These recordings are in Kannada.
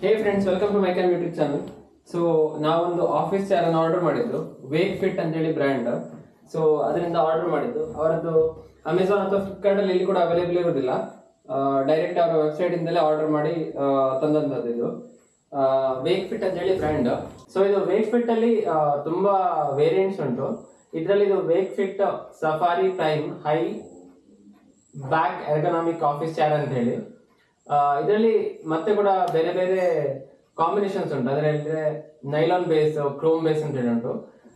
Hey friends, welcome to my can YouTube channel. So ನಾವೊಂದು ಆಫೀಸ್ ಚೇರ್ ಅನ್ನು ಆರ್ಡರ್ ಮಾಡಿದ್ದು, ವೇಕ್ ಫಿಟ್ ಅಂತೇಳಿ ಬ್ರ್ಯಾಂಡ್. ಸೊ ಅದರಿಂದ ಆರ್ಡರ್ ಮಾಡಿದ್ದು. ಅವರದ್ದು ಅಮೆಝಾನ್ ಅಥವಾ ಫ್ಲಿಪ್ಕಾರ್ಟ್ ಅಲ್ಲಿ ಇಲ್ಲಿ ಕೂಡ ಅವೈಲೇಬಲ್ ಇರೋದಿಲ್ಲ. ಡೈರೆಕ್ಟ್ ಅವರ ವೆಬ್ಸೈಟ್ ಇಂದಲೇ ಆರ್ಡರ್ ಮಾಡಿ ತಂದಂಥದ್ದು ಇದು ವೇಕ್ ಫಿಟ್ ಅಂತೇಳಿ ಬ್ರ್ಯಾಂಡ್. ಸೊ ಇದು ವೇಕ್ ಫಿಟ್ ಅಲ್ಲಿ ತುಂಬಾ ವೇರಿಯಂಟ್ಸ್ ಉಂಟು. ಇದರಲ್ಲಿ ಇದು Wakefit Safari Prime high back ergonomic office chair ಅಂತ ಹೇಳಿ. ಇದರಲ್ಲಿ ಮತ್ತೆ ಕೂಡ ಬೇರೆ ಬೇರೆ ಕಾಂಬಿನೇಷನ್ಸ್ ಉಂಟು. ಅದರಲ್ಲಿ ನೈಲಾನ್ ಬೇಸ್, ಕ್ರೋಮ್ ಬೇಸ್ ಅಂತ ಹೇಳಿ ಉಂಟು.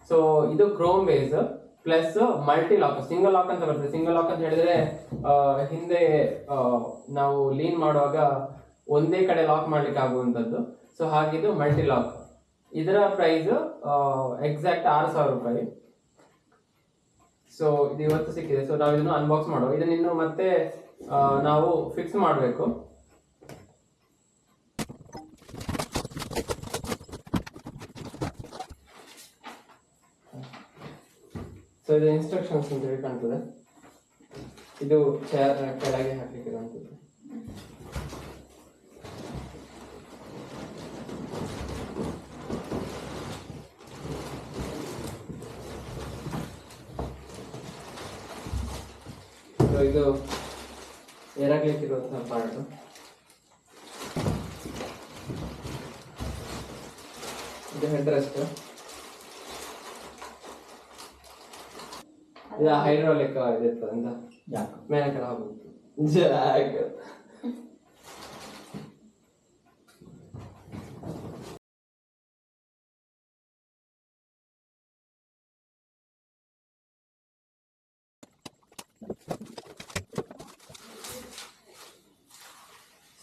ಸೊ ಇದು Chrome base plus multi lock, single lock ಅಂತ ಬರ್ತದೆ. ಸಿಂಗಲ್ ಲಾಕ್ ಅಂತ ಹೇಳಿದ್ರೆ ಹಿಂದೆ ನಾವು ಲೀನ್ ಮಾಡುವಾಗ ಒಂದೇ ಕಡೆ ಲಾಕ್ ಮಾಡ್ಲಿಕ್ಕೆ ಆಗುವಂಥದ್ದು. ಸೊ ಹಾಗಿದು ಮಲ್ಟಿ ಲಾಕ್. ಇದರ ಪ್ರೈಸ್ ಎಕ್ಸಾಕ್ಟ್ 6,000 ರೂಪಾಯಿ. ಸೊ ಇದು ಇವತ್ತು ಸಿಕ್ಕಿದೆ. ಸೊ ನಾವು ಇದನ್ನು ಅನ್ಬಾಕ್ಸ್ ಮಾಡುವ. ಇದನ್ನ ಇನ್ನು ಮತ್ತೆ ನಾವು ಫಿಕ್ಸ್ ಮಾಡಬೇಕು. ಸೊ ಇದು ಇನ್ಸ್ಟ್ರಕ್ಷನ್ಸ್ ಅಂತ ಹೇಳಿ ಕಾಣ್ತದೆ. ಇದು ಚೇರ್ ಕೆಳಗೆ ಹಾಕಲಿಕ್ಕೆ ಕಾಣ್ತದೆ. ಸೊ ಇದು ಎರಗಲಿಕ್ಕಿರುವಂತಹ ಪಾರ್ಟ್. ಇದು ಹೆಡ್ ರೆಸ್ಟ್. ಇದು ಹೈಡ್ರಾಲಿಕ್ ಇದಿರ್ತದೆ ಅಂತ ಮೇಲೆ ಕಡೆ ಹೋಗುತ್ತೆ.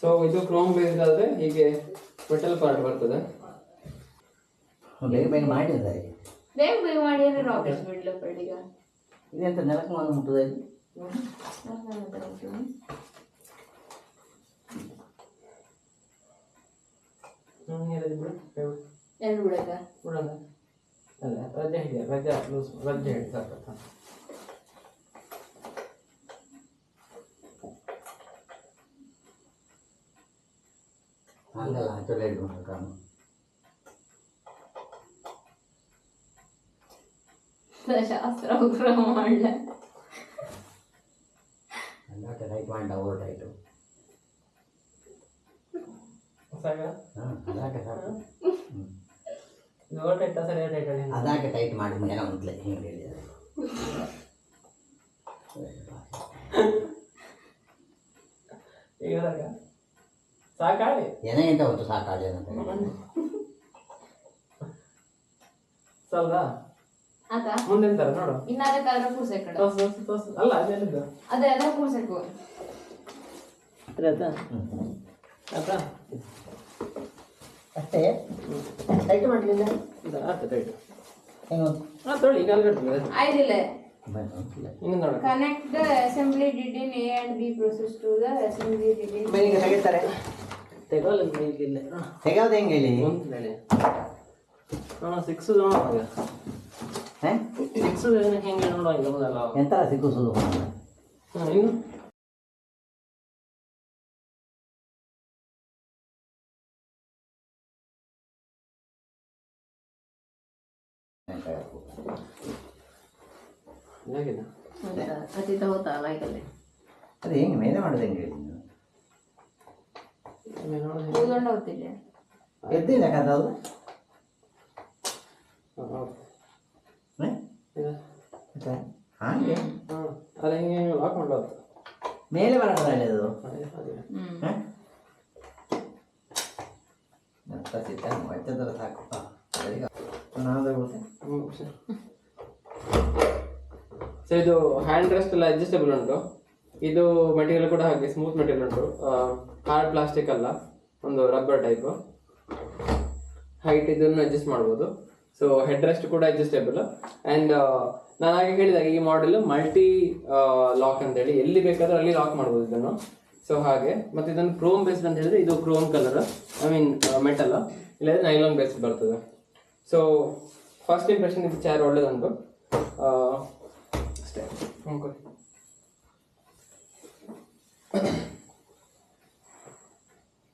ಸೊ ಇದು ಕ್ರೋಮ್ ಬೇಸ್ಡ್ ಆದ್ರೆ ಹೀಗೆ ಮೆಟಲ್ ಪಾರ್ಟ್ ಬರ್ತದೆ. ಬೇಗ ಬೇಗ ಮಾಡಿದ್ದಾರೆ. ಬೇಗ ಬೇಗ ಮಾಡಿದ್ರೆ ರಾಕೆಟ್ ಬಿಡ್ಲಪ್ಪ ಈಗ. ಇದೆಂತ ನೆಲಕ್ಕೆ ಬಂದು ಮುಟ್ಟದ ಇದು? ಎರಡು ಬಿಡಕ ಬಿಡೋಣ. ಅಲ್ಲ ರಜೆ ಹಿಡಿಯ, ರಜೆ ಲೂಸ್, ರಜೆ ಹಿಡಿ ಸಾಕತ್ತ. ಹಂಗಲ್ಲ ಚಲೋ ಹಿಡ್ಕೊಂಡು ಕಾನು. ಶಾಸ್ತ್ರ ಉಗ್ರ ಮಾಡ್ಲ ಅಲ್ಲಾಟ ಟೈಟ್ ಮಾಡಿ ಓವರ್ ಟೈಟು. ಅದಾಕೆ ಟೈಟ್ ಮಾಡಿ ಮೇಲೆ ಒಂದ್ಲೆ ಹಿಂಗೆ ಹೇಳಿದ್ದಾರೆ. ಸಾಕಾಳಿ ಏನೇ ಅಂತ ಹೊತ್ತು ಸಾಕಾಳಿ ಅಂತ ಸ್ವಲ್ಪ ಆತ ಮುಂದೆ ಎಂತಾರೆ ನೋಡು. ಇನ್ನ ಅದಕ್ಕಾದ್ರೆ ಕೂರ್ಸಕ್ಕೆ ಅಲ್ಲ ಅದೇನಿದ್ದು ಅದೇ ಅದ್ರ ಕೂರ್ಸಕ್ಕೆ ಆಯ್ತಾ ಅಷ್ಟೇ ಟೈಟ್ ಮಾಡಲಿಲ್ಲ. ಆಯ್ತು ಟೈಟ್ ಹೆಂಗೆ ತೊಳಿ ಈಗ ಅಲ್ಗಡ್ತದೆ. ಆಯ್ದಿಲ್ಲ. ಇನ್ನು ನೋಡು. Connect the assembly did in A and B process to the assembly did in ಮನೆಗೆ ತೆಗಿತಾರೆ. ತೆಗೋಲ್ಲ ಇಲ್ಲ ತೆಗೋದು ಹೆಂಗೆ ಹೇಳಿ? ಒಂದು ಹೇಳಿ. ಸಿಕ್ಸು ನೋಡುವಾಗ ಸಿಕ್ಸು ಹೆಂಗೆ ನೋಡುವಾಗ ಮೊದಲ ಎಂತ ಸಿಕ್ಕಿಸೋದು ಇನ್ನು ಅತಿತ ಹೋತಲ್ಲ ಈಗಲೇ ಅದು ಹೆಂಗೆ ಮೇಲೆ ಮಾಡೋದು ಹೆಂಗೆ ಹೇಳಿ? ಕೂತ್ಕೊಂಡು ಹೋಗ್ತಿದ್ದೆ ಎದ್ದಿಲ್ಲ ಕದವು ಹಾಗೆ ಅಲ್ಲ ಹಿಂಗೆ ಲಾಕ್ ಮಾಡೋದು ಮೇಲೆ ಬರೋದ್ರಲ್ಲಿ ಅದು ಒಚ್ಚದ್ರ ಸಾಕಪ್ಪ. ಸೊ ಇದು ಹ್ಯಾಂಡ್ ರೆಸ್ಟ್ ಎಲ್ಲ ಅಡ್ಜಸ್ಟಬಲ್ ಉಂಟು. ಇದು ಮೆಟೀರಿಯಲ್ ಕೂಡ ಹಾಗೆ ಸ್ಮೂತ್ ಮೆಟೀರಿಯಲ್ ಉಂಟು. ಹಾರ್ಡ್ ಪ್ಲಾಸ್ಟಿಕ್ ಅಲ್ಲ, ಒಂದು ರಬ್ಬರ್ ಟೈಪ್. ಹೈಟ್ ಇದನ್ನು ಅಡ್ಜಸ್ಟ್ ಮಾಡ್ಬೋದು. ಸೊ ಹೆಡ್ ರೆಸ್ಟ್ ಕೂಡ ಅಡ್ಜಸ್ಟೇಬಲ್. ಆ್ಯಂಡ್ ನಾನು ಹಾಗೆ ಹೇಳಿದಾಗ ಈ ಮಾಡೆಲ್ ಮಲ್ಟಿ ಲಾಕ್ ಅಂತೇಳಿ ಎಲ್ಲಿ ಬೇಕಾದ್ರೂ ಅಲ್ಲಿ ಲಾಕ್ ಮಾಡ್ಬೋದು ಇದನ್ನು. ಸೊ ಹಾಗೆ ಮತ್ತು ಇದನ್ನು ಕ್ರೋಮ್ ಬೇಸ್ಡ್ ಅಂತ ಹೇಳಿದ್ರೆ ಇದು Chrome colour, I mean metal, ಇಲ್ಲದ್ರೆ ನೈಲಾನ್ ಬೇಸ್ಡ್ ಬರ್ತದೆ. ಸೊ ಫಸ್ಟ್ ಇಂಪ್ರೆಷನ್ ಇದು ಚೇರ್ ಒಳ್ಳೇದುಂಟು ಅಷ್ಟೇ.